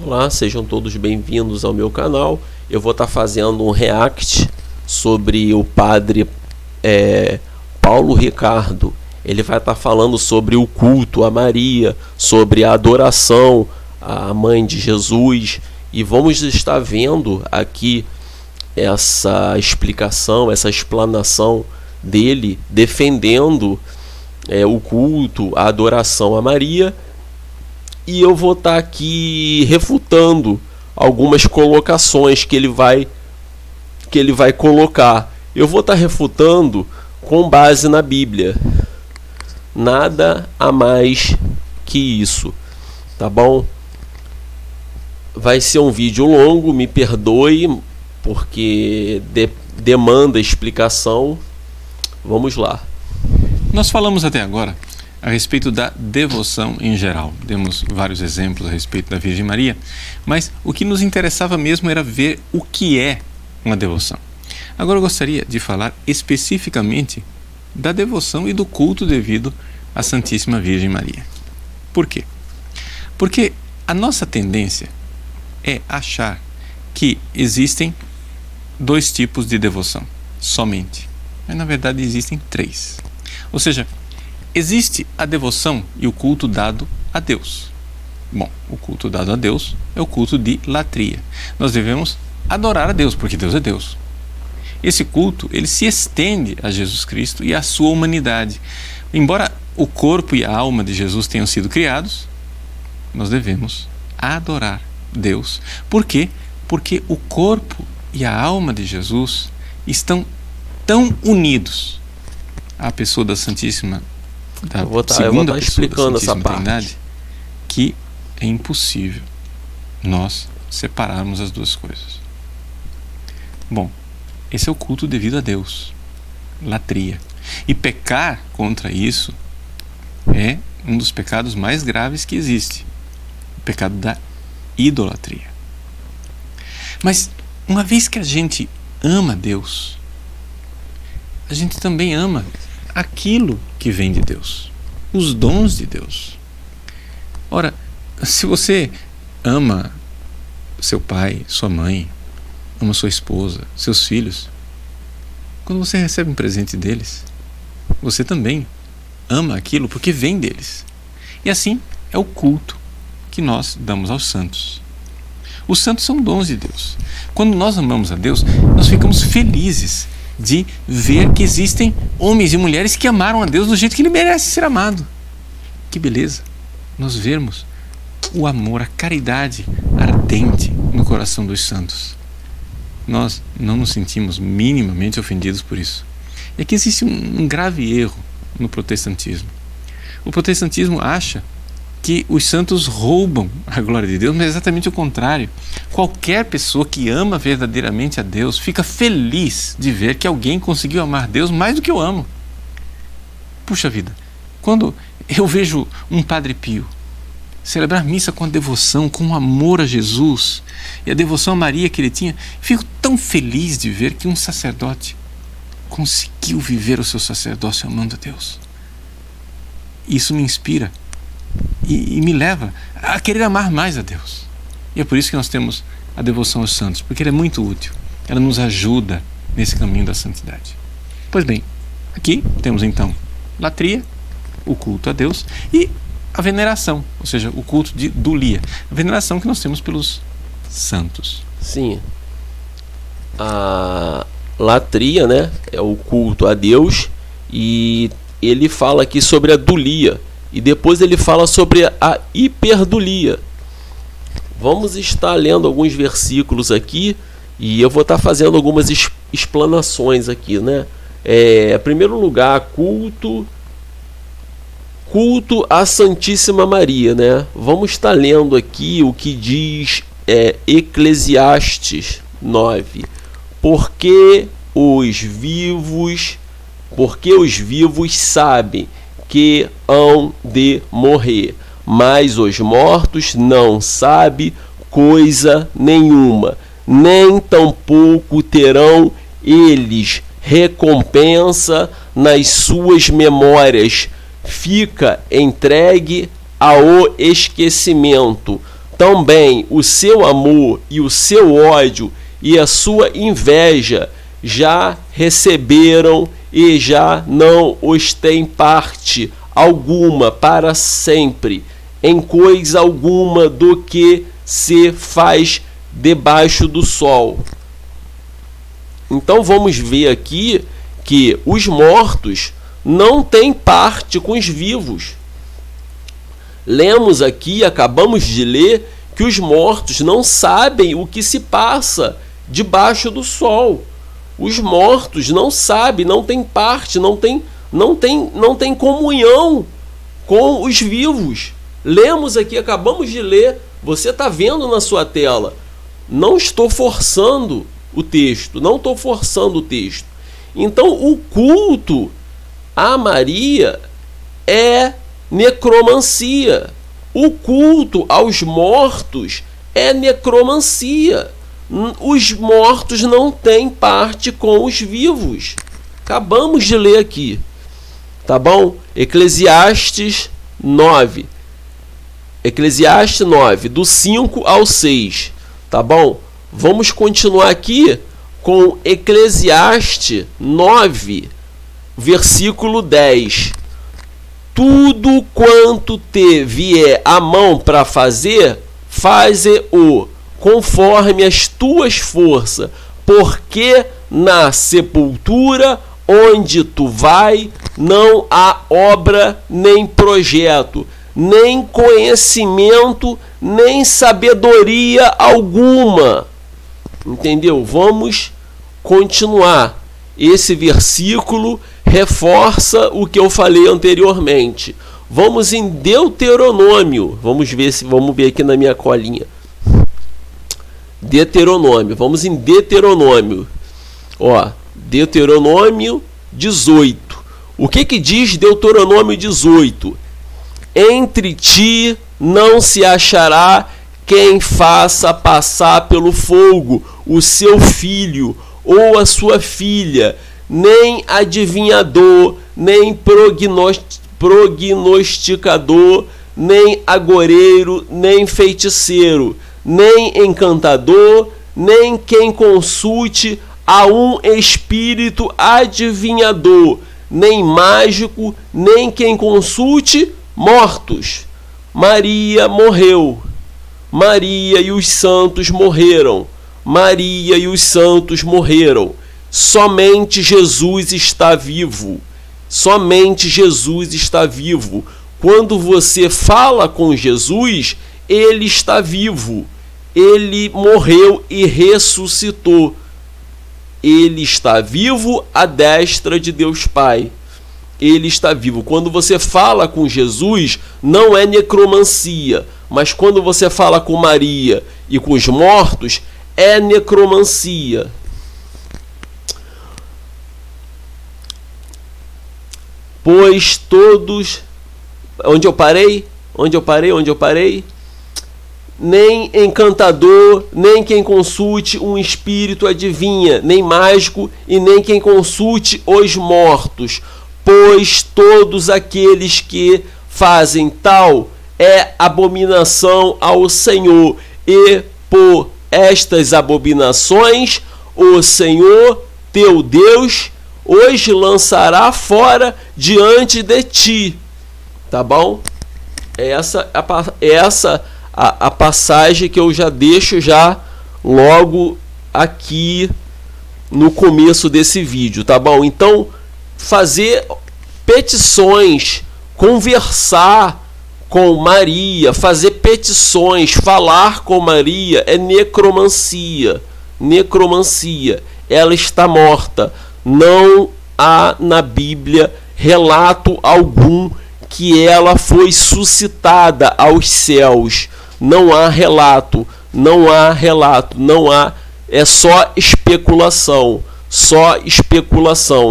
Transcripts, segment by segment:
Olá, sejam todos bem-vindos ao meu canal. Eu vou estar fazendo um react sobre o padre Paulo Ricardo. Ele vai estar falando sobre o culto a Maria, sobre a adoração à Mãe de Jesus, e vamos estar vendo aqui essa explicação, essa explanação dele defendendo o culto, a adoração a Maria. E eu vou estar aqui refutando algumas colocações que ele vai colocar. Eu vou estar refutando com base na Bíblia. Nada a mais que isso, tá bom? Vai ser um vídeo longo, me perdoe, porque demanda explicação. Vamos lá. Nós falamos até agora a respeito da devoção em geral. Demos vários exemplos a respeito da Virgem Maria, mas o que nos interessava mesmo era ver o que é uma devoção. Agora eu gostaria de falar especificamente da devoção e do culto devido à Santíssima Virgem Maria. Por quê? Porque a nossa tendência é achar que existem dois tipos de devoção, somente. Mas na verdade existem três. Ou seja, existe a devoção e o culto dado a Deus. Bom, o culto dado a Deus é o culto de latria. Nós devemos adorar a Deus, porque Deus é Deus. Esse culto, ele se estende a Jesus Cristo e à sua humanidade. Embora o corpo e a alma de Jesus tenham sido criados, nós devemos adorar Deus. Por quê? Porque o corpo e a alma de Jesus estão tão unidos à pessoa da Santíssima eu vou estar explicando essa parte, que é impossível nós separarmos as duas coisas. Bom, esse é o culto devido a Deus, latria. E pecar contra isso é um dos pecados mais graves que existe, o pecado da idolatria. Mas uma vez que a gente ama Deus, a gente também ama aquilo que vem de Deus, os dons de Deus. Ora, se você ama seu pai, sua mãe, ama sua esposa, seus filhos, quando você recebe um presente deles, você também ama aquilo porque vem deles. E assim é o culto que nós damos aos santos. Os santos são dons de Deus. Quando nós amamos a Deus, nós ficamos felizes de ver que existem homens e mulheres que amaram a Deus do jeito que Ele merece ser amado. Que beleza nós vermos o amor, a caridade ardente no coração dos santos. Nós não nos sentimos minimamente ofendidos por isso. E aqui existe um grave erro no protestantismo. O protestantismo acha que os santos roubam a glória de Deus, mas é exatamente o contrário. Qualquer pessoa que ama verdadeiramente a Deus fica feliz de ver que alguém conseguiu amar Deus mais do que eu amo. Puxa vida, quando eu vejo um Padre Pio celebrar missa com a devoção, com o amor a Jesus e a devoção a Maria que ele tinha, fico tão feliz de ver que um sacerdote conseguiu viver o seu sacerdócio amando a Deus. Isso me inspira e me leva a querer amar mais a Deus. E é por isso que nós temos a devoção aos santos, porque ela é muito útil, ela nos ajuda nesse caminho da santidade. Pois bem, aqui temos então latria, o culto a Deus, e a veneração, ou seja, o culto de dulia, a veneração que nós temos pelos santos. Sim, a latria, né, é o culto a Deus, e ele fala aqui sobre a dulia. E depois ele fala sobre a hiperdulia. Vamos estar lendo alguns versículos aqui e eu vou estar fazendo algumas explanações aqui, né? Em primeiro lugar, culto à Santíssima Maria, né? Vamos estar lendo aqui o que diz Eclesiastes 9. Porque os vivos sabem que hão de morrer, mas os mortos não sabem coisa nenhuma, nem tampouco terão eles recompensa nas suas memórias, fica entregue ao esquecimento também o seu amor e o seu ódio e a sua inveja já receberam e já não os têm parte alguma para sempre em coisa alguma do que se faz debaixo do sol. Então vamos ver aqui que os mortos não têm parte com os vivos. Lemos aqui, acabamos de ler, que os mortos não sabem o que se passa debaixo do sol. Os mortos não sabem, não têm parte, não têm comunhão com os vivos. Lemos aqui, acabamos de ler, você está vendo na sua tela. Não estou forçando o texto, não estou forçando o texto. Então o culto a Maria é necromancia. O culto aos mortos é necromancia. Os mortos não têm parte com os vivos. Acabamos de ler aqui. Tá bom? Eclesiastes 9. Eclesiastes 9, do 5 ao 6. Tá bom? Vamos continuar aqui com Eclesiastes 9, versículo 10. Tudo quanto te vier a mão para fazer, faze-o conforme as tuas forças, porque na sepultura onde tu vai não há obra nem projeto, nem conhecimento, nem sabedoria alguma. Entendeu? Vamos continuar. Esse versículo reforça o que eu falei anteriormente. Vamos em Deuteronômio. Vamos ver aqui na minha colinha. Deuteronômio. Vamos em Deuteronômio. Ó, Deuteronômio 18. O que diz Deuteronômio 18? Entre ti não se achará quem faça passar pelo fogo o seu filho ou a sua filha, nem adivinhador, nem prognosticador, nem agoreiro, nem feiticeiro, nem encantador, nem quem consulte a um espírito adivinhador, nem mágico, nem quem consulte mortos. Maria morreu. Maria e os santos morreram. Maria e os santos morreram. Somente Jesus está vivo. Somente Jesus está vivo. Quando você fala com Jesus, ele está vivo. Ele morreu e ressuscitou. Ele está vivo à destra de Deus Pai. Ele está vivo. Quando você fala com Jesus, não é necromancia. Mas quando você fala com Maria e com os mortos, é necromancia. Pois todos... Onde eu parei? Nem encantador, nem quem consulte um espírito adivinha, nem mágico, e nem quem consulte os mortos. Pois todos aqueles que fazem tal é abominação ao Senhor, e por estas abominações o Senhor teu Deus os lançará fora diante de ti. Tá bom? Essa a passagem que eu já deixo já logo aqui no começo desse vídeo, tá bom? Então, fazer petições, conversar com Maria, fazer petições, falar com Maria é necromancia. Necromancia. Ela está morta. Não há na Bíblia relato algum que ela foi suscitada aos céus. Não há relato, não há, é só especulação,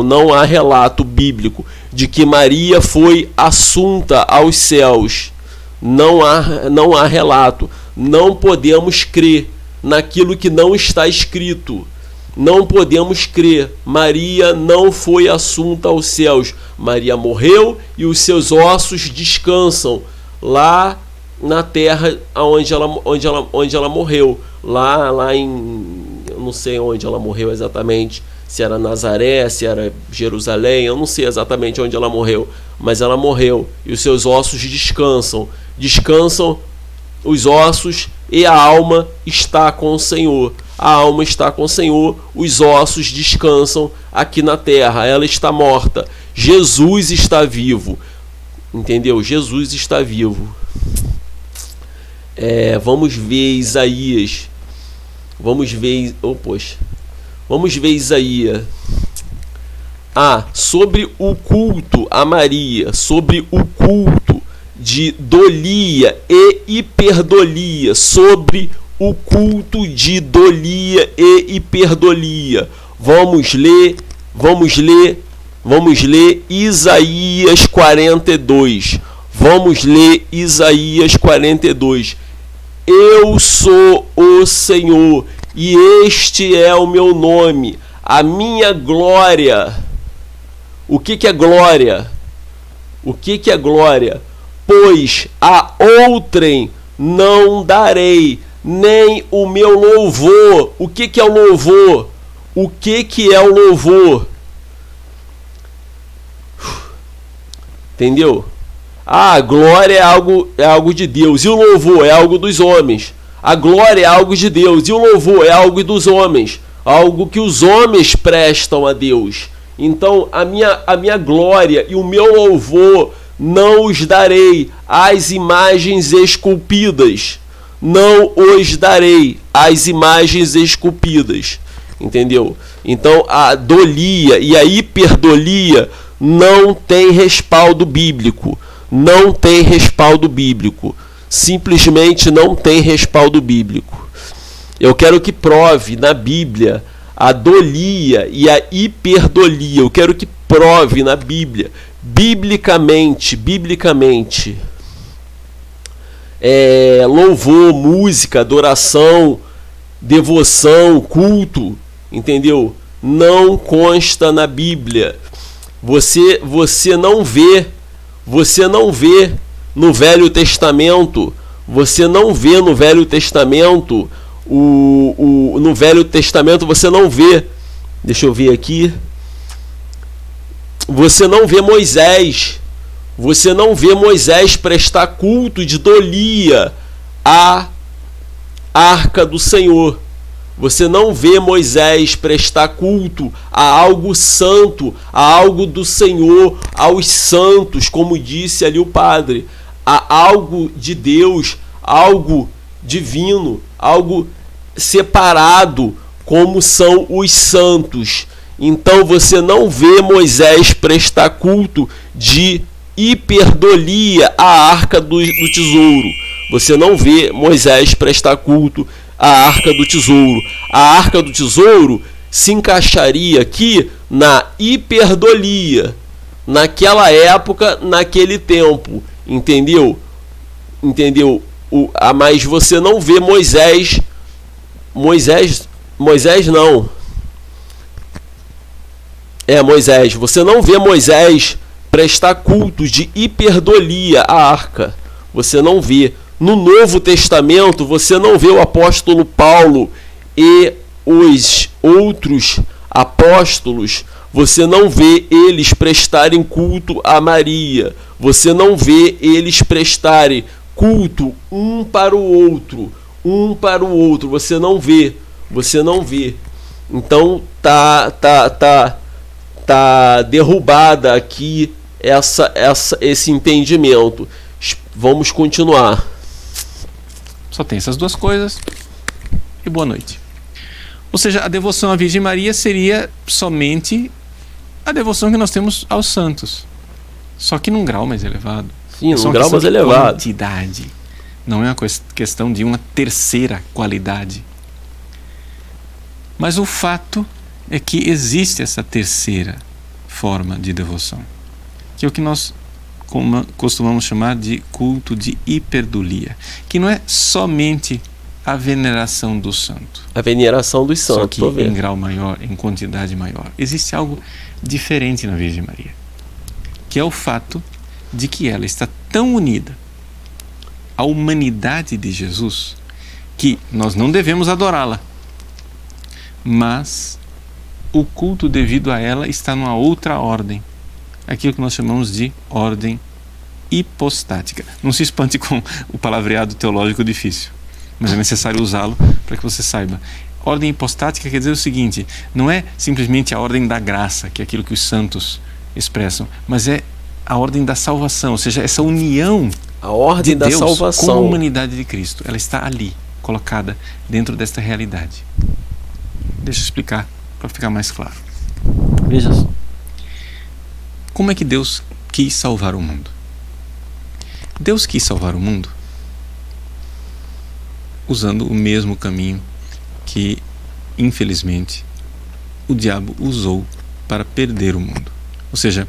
não há relato bíblico de que Maria foi assunta aos céus. Não há relato. Não podemos crer naquilo que não está escrito. Não podemos crer. Maria não foi assunta aos céus. Maria morreu e os seus ossos descansam lá na terra onde ela morreu, lá em, eu não sei onde ela morreu exatamente, se era Nazaré, se era Jerusalém, eu não sei exatamente onde ela morreu, mas ela morreu e os seus ossos descansam os ossos, e a alma está com o Senhor. A alma está com o Senhor, os ossos descansam aqui na terra, ela está morta. Jesus está vivo, entendeu? Jesus está vivo. Vamos ver Isaías. Vamos ver Isaías. Sobre o culto a Maria, sobre o culto de dolia e hiperdolia, sobre o culto de dolia e hiperdolia. Vamos ler Isaías 42. Vamos ler Isaías 42. Eu sou o Senhor, e este é o meu nome, a minha glória. O que é glória? O que é glória? Pois a outrem não darei, nem o meu louvor. O que é o louvor? O que é o louvor? Entendeu? A glória é algo de Deus, e o louvor é algo dos homens. A glória é algo de Deus, e o louvor é algo dos homens, algo que os homens prestam a Deus. Então a minha glória e o meu louvor não os darei às imagens esculpidas. Não os darei às imagens esculpidas. Entendeu? Então a dolia e a hiperdolia não tem respaldo bíblico. Não tem respaldo bíblico. Simplesmente não tem respaldo bíblico. Eu quero que prove na Bíblia a dolia e a hiperdolia. Eu quero que prove na Bíblia, biblicamente, louvor, música, adoração, devoção, culto, entendeu? Não consta na Bíblia. Você não vê no Velho Testamento, no Velho Testamento você não vê, deixa eu ver aqui, você não vê Moisés prestar culto de dolia à Arca do Senhor. Você não vê Moisés prestar culto a algo santo, a algo do Senhor, aos santos, como disse ali o padre, a algo de Deus, algo divino, algo separado, como são os santos. Então você não vê Moisés prestar culto de hiperdolia à Arca do Tesouro. Você não vê Moisés prestar culto à Arca do Tesouro. A Arca do Tesouro se encaixaria aqui na hiperdolia, naquela época, naquele tempo, entendeu? Mas você não vê Moisés não. Moisés. Você não vê Moisés prestar cultos de hiperdolia à arca. Você não vê. No Novo Testamento, você não vê o apóstolo Paulo e os outros apóstolos. Você não vê eles prestarem culto a Maria. Você não vê eles prestarem culto um para o outro. Você não vê. Então tá derrubada aqui esse entendimento. Vamos continuar. Só tem essas duas coisas. E boa noite. Ou seja, a devoção à Virgem Maria seria somente a devoção que nós temos aos santos, só que num grau mais elevado. Sim, num grau mais elevado. Quantidade. Não é uma questão de uma terceira qualidade. Mas o fato é que existe essa terceira forma de devoção, que é o que nós costumamos chamar de culto de hiperdolia, que não é somente a veneração do santo. A veneração dos santos. Só que em grau maior, em quantidade maior. Existe algo diferente na Virgem Maria, que é o fato de que ela está tão unida a humanidade de Jesus, que nós não devemos adorá-la, mas o culto devido a ela está numa outra ordem, aquilo que nós chamamos de ordem hipostática. Não se espante com o palavreado teológico difícil, mas é necessário usá-lo para que você saiba. Ordem hipostática quer dizer o seguinte: não é simplesmente a ordem da graça, que é aquilo que os santos expressam, mas é a ordem da salvação, ou seja, essa união, a ordem de Deus da salvação com a humanidade de Cristo. Ela está ali, colocada dentro desta realidade. Deixa eu explicar para ficar mais claro. Veja só. Como é que Deus quis salvar o mundo? Deus quis salvar o mundo usando o mesmo caminho que, infelizmente, o diabo usou para perder o mundo. Ou seja,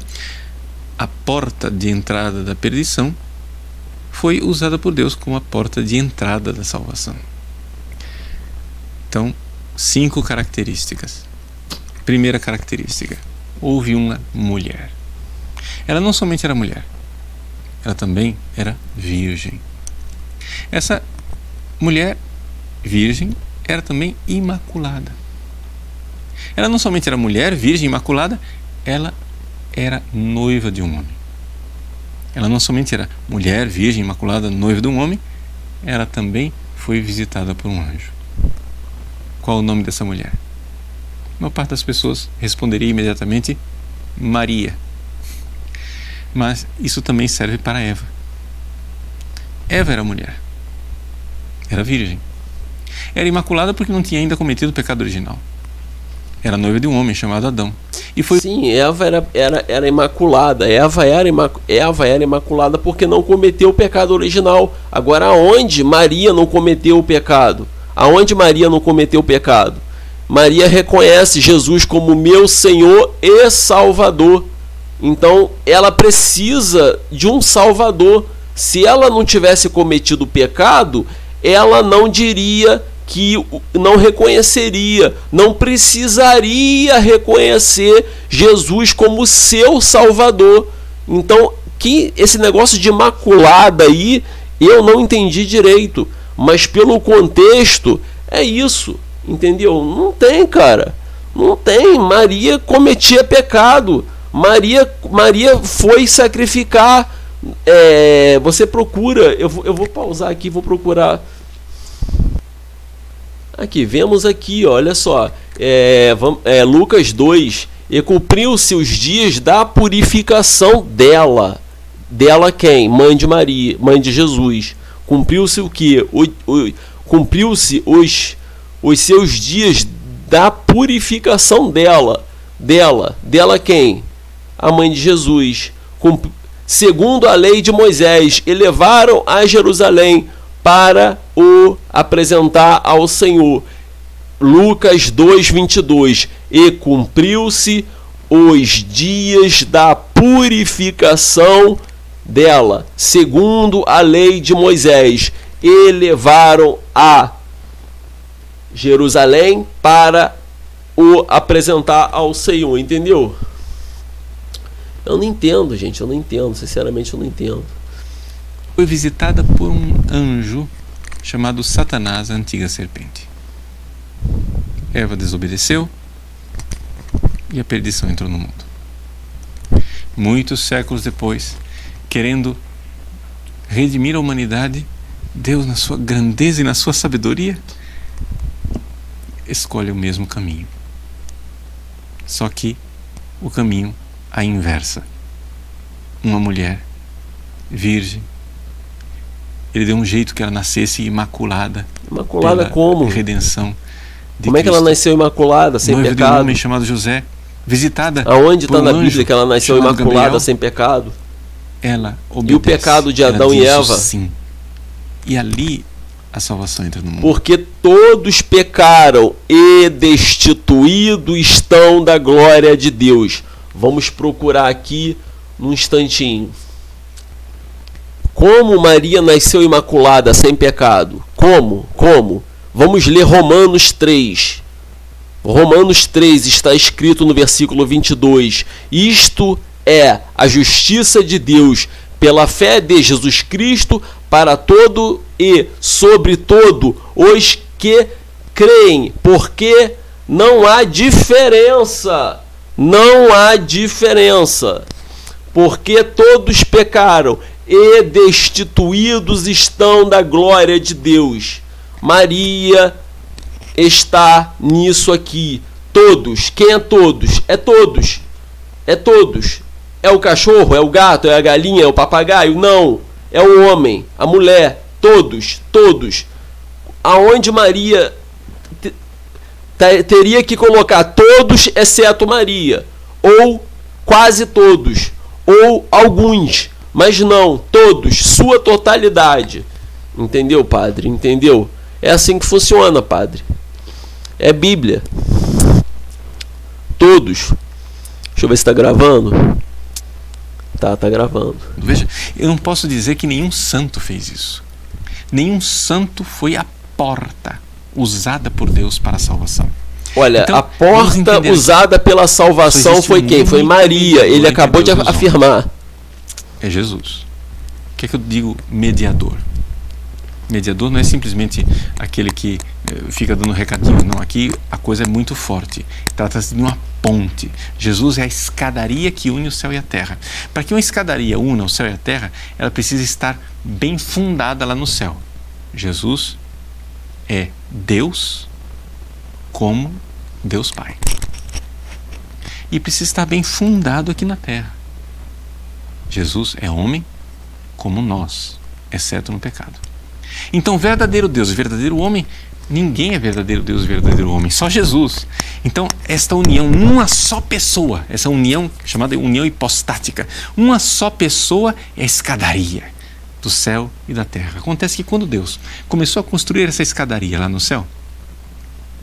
a porta de entrada da perdição foi usada por Deus como a porta de entrada da salvação. Então, 5 características. Primeira característica: houve uma mulher. Ela não somente era mulher, ela também era virgem. Essa mulher virgem era também imaculada. Ela não somente era mulher, virgem, imaculada, ela era noiva de um homem. Ela não somente era mulher, virgem, imaculada, noiva de um homem, ela também foi visitada por um anjo. Qual o nome dessa mulher? A maior parte das pessoas responderia imediatamente Maria. Mas isso também serve para Eva. Eva era mulher, era virgem, era imaculada porque não tinha ainda cometido o pecado original. Era noiva de um homem chamado Adão. E foi... Sim, Eva era imaculada. Eva era imaculada porque não cometeu o pecado original. Agora, aonde Maria não cometeu o pecado? Aonde Maria não cometeu o pecado? Maria reconhece Jesus como meu Senhor e Salvador. Então, ela precisa de um Salvador. Se ela não tivesse cometido o pecado, ela não diria que não reconheceria, não precisaria reconhecer Jesus como seu Salvador. Então, que esse negócio de imaculada aí, eu não entendi direito, mas pelo contexto é isso, entendeu? Não tem, cara, não tem. Maria cometia pecado, Maria foi sacrificar. Você procura, eu vou pausar aqui, vou procurar. Aqui, vemos aqui, olha só, Lucas 2, e cumpriu-se os dias da purificação dela. Dela quem? Mãe de Maria, mãe de Jesus. Cumpriu-se o que? Cumpriu-se os seus dias da purificação dela. Dela quem? A mãe de Jesus. Segundo a lei de Moisés, e levaram a Jerusalém para o apresentar ao Senhor. Lucas 2:22. E cumpriu-se os dias da purificação dela, segundo a lei de Moisés, e levaram a Jerusalém para o apresentar ao Senhor. Entendeu? Eu não entendo, gente, eu não entendo, sinceramente eu não entendo. Foi visitada por um anjo chamado Satanás, a antiga serpente. Eva desobedeceu e a perdição entrou no mundo. Muitos séculos depois, querendo redimir a humanidade, Deus, na sua grandeza e na sua sabedoria, escolhe o mesmo caminho. Só que o caminho à inversa. Uma mulher virgem. Ele deu um jeito que ela nascesse imaculada. Imaculada como? Redenção de Como é que Cristo. ela nasceu imaculada, sem Noiva pecado? de um homem chamado José, visitada. Aonde por está um na anjo Bíblia que ela nasceu chamado imaculada, Gabriel? sem pecado? Ela obedece. E o pecado de Ela Adão e diz Eva? Sim. E ali a salvação entra no mundo. Porque todos pecaram e destituídos estão da glória de Deus. Vamos procurar aqui num instantinho. Como Maria nasceu imaculada, sem pecado? Como? Vamos ler Romanos 3. Romanos 3 está escrito no versículo 22. Isto é a justiça de Deus pela fé de Jesus Cristo para todo e sobre todo os que creem, porque não há diferença. Não há diferença. Porque todos pecaram e destituídos estão da glória de Deus. Maria está nisso aqui. Todos. Quem é todos? É todos. É todos. É o cachorro? É o gato? É a galinha? É o papagaio? Não. É o homem, a mulher. Todos. Todos. Aonde Maria teria que colocar todos exceto Maria, ou quase todos, ou alguns, mas não, todos, sua totalidade. Entendeu, padre? Entendeu? É assim que funciona, padre. É Bíblia. Todos. Deixa eu ver se está gravando. Tá gravando. Veja, eu não posso dizer que nenhum santo fez isso. Nenhum santo foi a porta usada por Deus para a salvação. Olha, então, a porta usada pela salvação foi quem? Foi Maria. Ele acabou de afirmar. É Jesus. O que é que eu digo mediador? Mediador não é simplesmente aquele que fica dando recadinho. Não, aqui a coisa é muito forte. Trata-se de uma ponte. Jesus é a escadaria que une o céu e a terra. Para que uma escadaria una o céu e a terra, ela precisa estar bem fundada lá no céu. Jesus é Deus como Deus Pai. E precisa estar bem fundado aqui na terra. Jesus é homem como nós, exceto no pecado. Então, verdadeiro Deus e verdadeiro homem, ninguém é verdadeiro Deus e verdadeiro homem, só Jesus. Então, esta união numa só pessoa, essa união chamada união hipostática, uma só pessoa é a escadaria do céu e da terra. Acontece que quando Deus começou a construir essa escadaria lá no céu,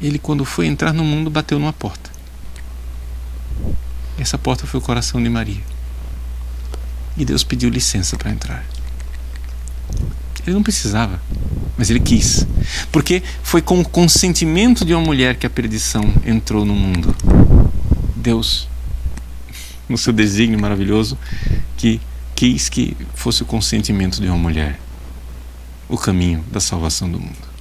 ele, quando foi entrar no mundo, bateu numa porta. Essa porta foi o coração de Maria. E Deus pediu licença para entrar. Ele não precisava, mas ele quis. Porque foi com o consentimento de uma mulher que a perdição entrou no mundo. Deus, no seu desígnio maravilhoso, que quis que fosse o consentimento de uma mulher o caminho da salvação do mundo.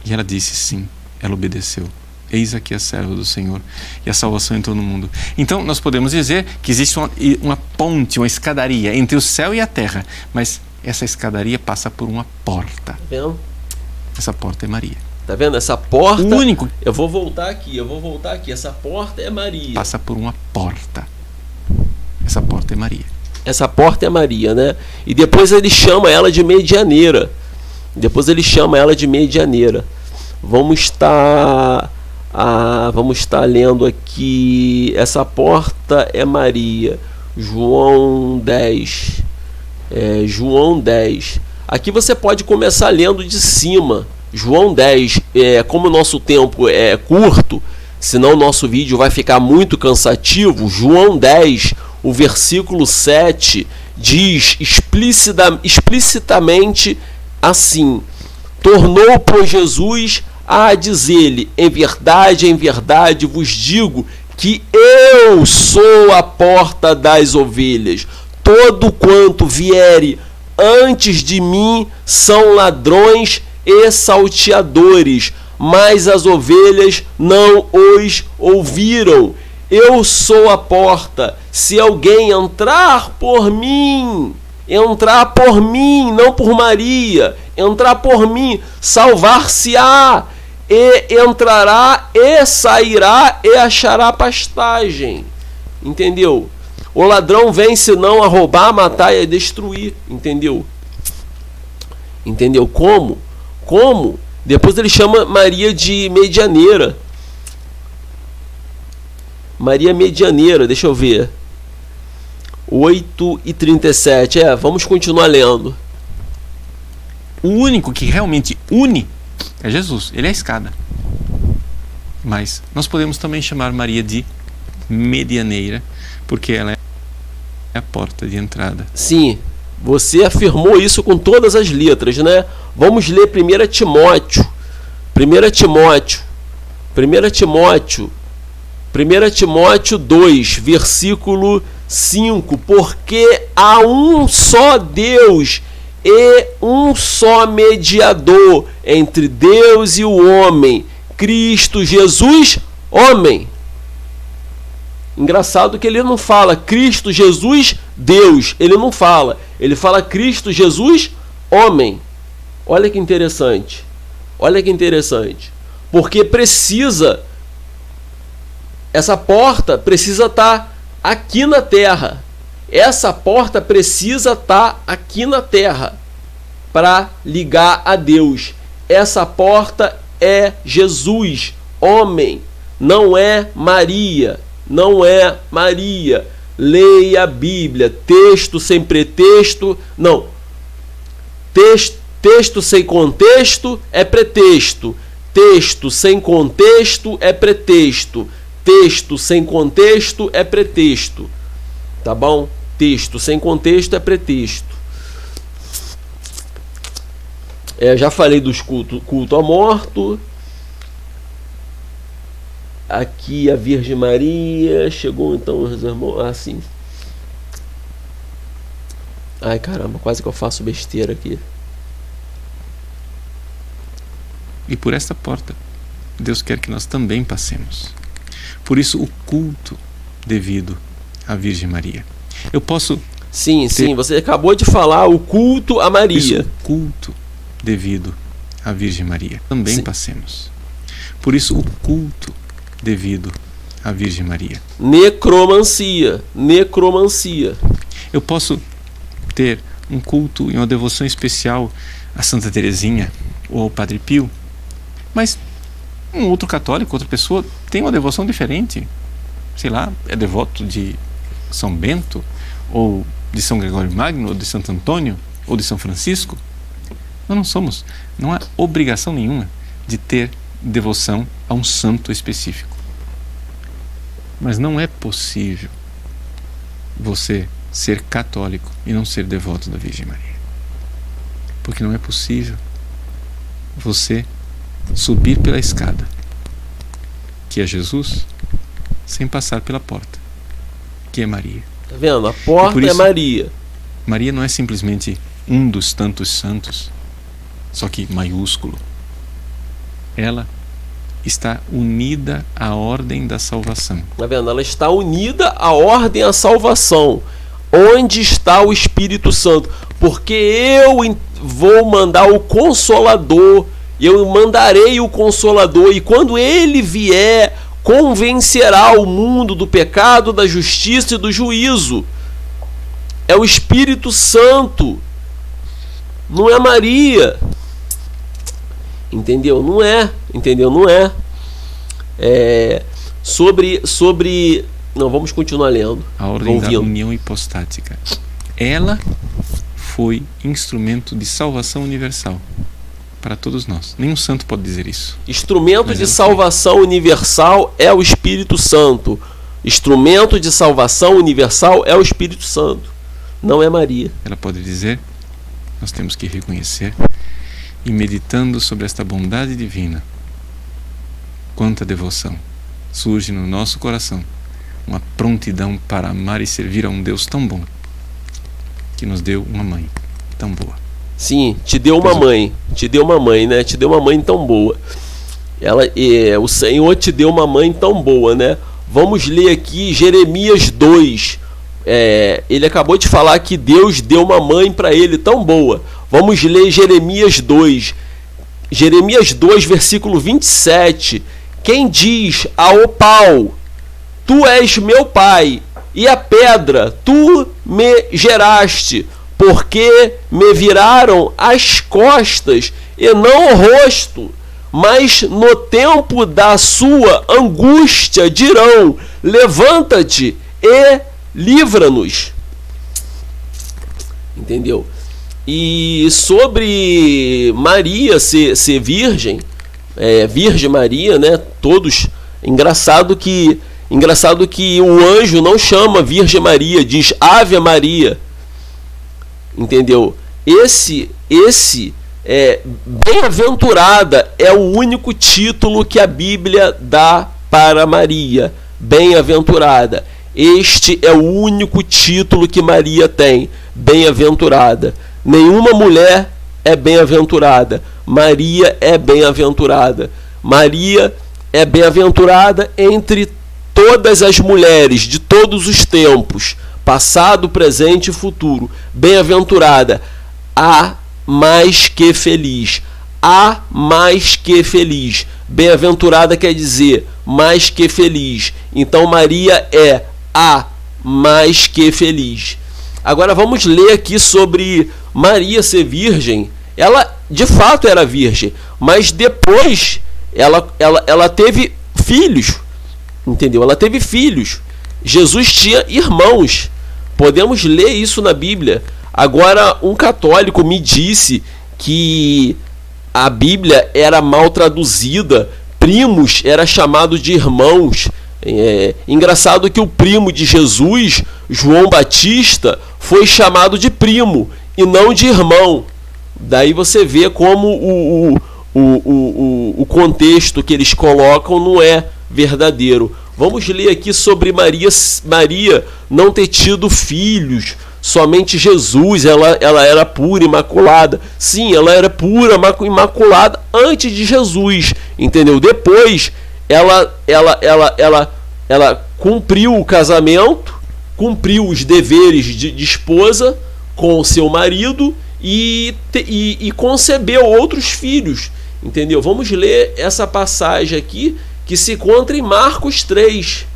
E ela disse sim, ela obedeceu. Eis aqui a serva do Senhor. E a salvação entrou no mundo. Então nós podemos dizer que existe uma ponte, uma escadaria entre o céu e a terra, mas essa escadaria passa por uma porta. Tá vendo? Essa porta é Maria. Tá vendo? Essa porta... O único... Eu vou voltar aqui. Essa porta é Maria. Passa por uma porta. Essa porta é Maria. Essa porta é Maria, né? E depois ele chama ela de medianeira. Vamos estar lendo aqui. Essa porta é Maria. João 10. João 10. Aqui você pode começar lendo de cima. João 10. Como o nosso tempo é curto, senão o nosso vídeo vai ficar muito cansativo. João 10, o versículo 7, diz explicitamente assim: tornou, pois, Jesus a dizer-lhe: em verdade vos digo que eu sou a porta das ovelhas. Todo quanto viere antes de mim são ladrões e salteadores, mas as ovelhas não os ouviram. Eu sou a porta. Se alguém entrar por mim, não por Maria, entrar por mim, salvar-se-á, e entrará e sairá e achará pastagem. Entendeu? O ladrão vem senão a roubar, matar e a destruir. Entendeu? Entendeu? Como? Depois ele chama Maria de medianeira. Maria medianeira, deixa eu ver. 8:37. Vamos continuar lendo. O único que realmente une é Jesus. Ele é a escada. Mas nós podemos também chamar Maria de medianeira, porque ela é a porta de entrada. Sim, você afirmou isso com todas as letras, né? Vamos ler 1 Timóteo 2, versículo 5. Porque há um só Deus e um só mediador entre Deus e o homem, Cristo Jesus, homem. Engraçado que ele não fala Cristo Jesus, Deus. Ele não fala. Ele fala Cristo Jesus, homem. Olha que interessante. Olha que interessante. Porque essa porta precisa estar aqui na terra. Essa porta precisa estar aqui na terra para ligar a Deus. Essa porta é Jesus, homem. Não é Maria. Não é Maria. Leia a Bíblia. Texto sem pretexto. Não. Texto sem contexto é pretexto. Texto sem contexto é pretexto. Texto sem contexto é pretexto. Tá bom? Texto sem contexto é pretexto. Já falei dos culto a morto. Aqui a Virgem Maria. Chegou então os irmãos. Sim. Ai caramba, quase que eu faço besteira aqui. E por esta porta Deus quer que nós também passemos. Por isso o culto devido à Virgem Maria. Eu posso... Sim, você acabou de falar o culto a Maria. Isso, o culto devido à Virgem Maria. Também passemos. Por isso o culto devido à Virgem Maria. Necromancia. Eu posso ter um culto e uma devoção especial a Santa Teresinha ou ao Padre Pio, mas um outro católico, outra pessoa, tem uma devoção diferente. Sei lá, é devoto de São Bento, ou de São Gregório Magno, ou de Santo Antônio, ou de São Francisco. Nós não somos, não há obrigação nenhuma de ter devoção a um santo específico. Mas não é possível você ser católico e não ser devoto da Virgem Maria. Porque não é possível você subir pela escada, que é Jesus, sem passar pela porta, que é Maria. Tá vendo? A porta é Maria. Maria não é simplesmente um dos tantos santos, só que maiúsculo. Ela está unida à ordem da salvação. Tá vendo? Ela está unida à ordem da salvação. Onde está o Espírito Santo? Porque eu vou mandar o Consolador. Eu mandarei o Consolador. E quando ele vier, convencerá o mundo do pecado, da justiça e do juízo. É o Espírito Santo. Não é Maria. Entendeu? Não é. Entendeu? Não é. Sobre... Não, vamos continuar lendo. A ordem da união hipostática. Ela foi instrumento de salvação universal para todos nós. Nenhum santo pode dizer isso. Instrumento de salvação universal é o Espírito Santo. Instrumento de salvação universal é o Espírito Santo. Não é Maria. Ela pode dizer, nós temos que reconhecer, e meditando sobre esta bondade divina, quanta devoção surge no nosso coração, uma prontidão para amar e servir a um Deus tão bom, que nos deu uma mãe tão boa. Sim, te deu uma mãe, né? Te deu uma mãe tão boa. O Senhor te deu uma mãe tão boa, né? Vamos ler aqui Jeremias 2. Ele acabou de falar que Deus deu uma mãe para ele tão boa. Vamos ler Jeremias 2. Jeremias 2, versículo 27. Quem diz ao pau: tu és meu pai, e a pedra, tu me geraste, porque me viraram as costas e não o rosto, mas no tempo da sua angústia dirão: levanta-te e livra-nos. Entendeu? E sobre Maria ser virgem, Virgem Maria, né? Todos, engraçado que o anjo não chama Virgem Maria, diz Ave Maria. Entendeu? Esse bem-aventurada é o único título que a Bíblia dá para Maria. Bem-aventurada. Este é o único título que Maria tem. Bem-aventurada. nenhuma mulher é bem-aventurada. Maria é bem-aventurada. Maria é bem-aventurada entre todas as mulheres de todos os tempos, passado, presente e futuro. Bem-aventurada, a mais que feliz. A mais que feliz. Bem-aventurada quer dizer mais que feliz. Então Maria é a mais que feliz. Agora vamos ler aqui sobre Maria ser virgem. Ela de fato era virgem, mas depois ela teve filhos, entendeu? Ela teve filhos. Jesus tinha irmãos. Podemos ler isso na Bíblia. Agora, um católico me disse que a Bíblia era mal traduzida. Primos era chamado de irmãos. Engraçado que o primo de Jesus, João Batista, foi chamado de primo e não de irmão. Daí você vê como o contexto que eles colocam não é verdadeiro. Vamos ler aqui sobre Maria não ter tido filhos, somente Jesus. Ela era pura, imaculada. Sim, ela era pura, imaculada antes de Jesus, entendeu? Depois ela cumpriu o casamento, cumpriu os deveres de esposa com o seu marido e concebeu outros filhos, entendeu? Vamos ler essa passagem aqui que se encontra em Marcos 3.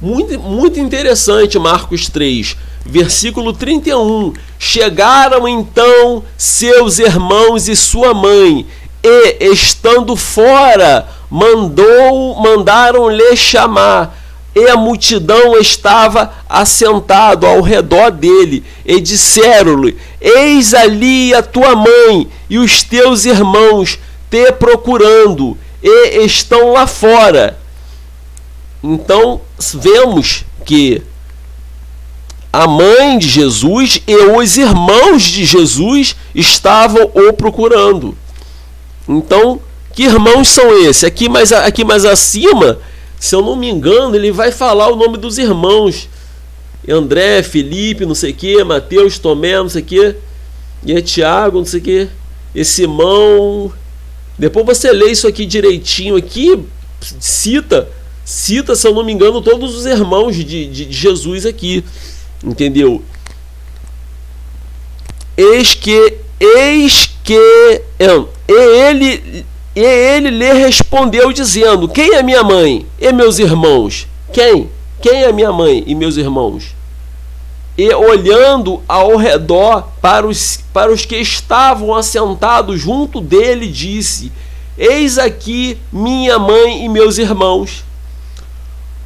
Muito interessante, Marcos 3, versículo 31. Chegaram então seus irmãos e sua mãe, e, estando fora, mandaram-lhe chamar. E a multidão estava assentada ao redor dele, e disseram-lhe: eis ali a tua mãe e os teus irmãos te procurando, e estão lá fora. Então vemos que a mãe de Jesus e os irmãos de Jesus estavam o procurando. Então, que irmãos são esses? Aqui mais acima, se eu não me engano, ele vai falar o nome dos irmãos. André, Felipe, não sei o que, Mateus, Tomé, não sei o que, e é Tiago, não sei o que, e Simão. Depois você lê isso aqui direitinho, aqui cita, se eu não me engano, todos os irmãos de Jesus aqui, entendeu? Eis que ele lhe respondeu dizendo: quem é minha mãe e meus irmãos? Quem é minha mãe e meus irmãos? E olhando ao redor para os que estavam assentados junto dele, disse: eis aqui minha mãe e meus irmãos.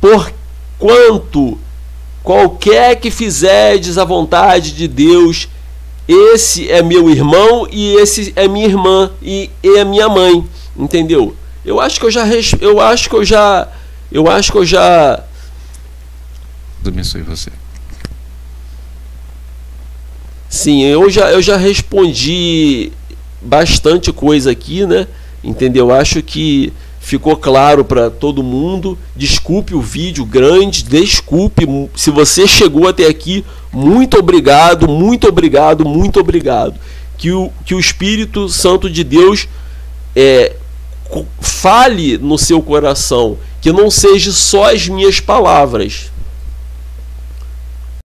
Porquanto qualquer que fizerdes a vontade de Deus, esse é meu irmão e esse é minha irmã e é minha mãe, entendeu? Eu acho que eu já Deus abençoe você. Sim, eu já respondi bastante coisa aqui, né? Entendeu? Acho que ficou claro para todo mundo. Desculpe o vídeo grande, desculpe se você chegou até aqui. Muito obrigado, muito obrigado, muito obrigado. Que o Espírito Santo de Deus fale no seu coração, que não seja só as minhas palavras,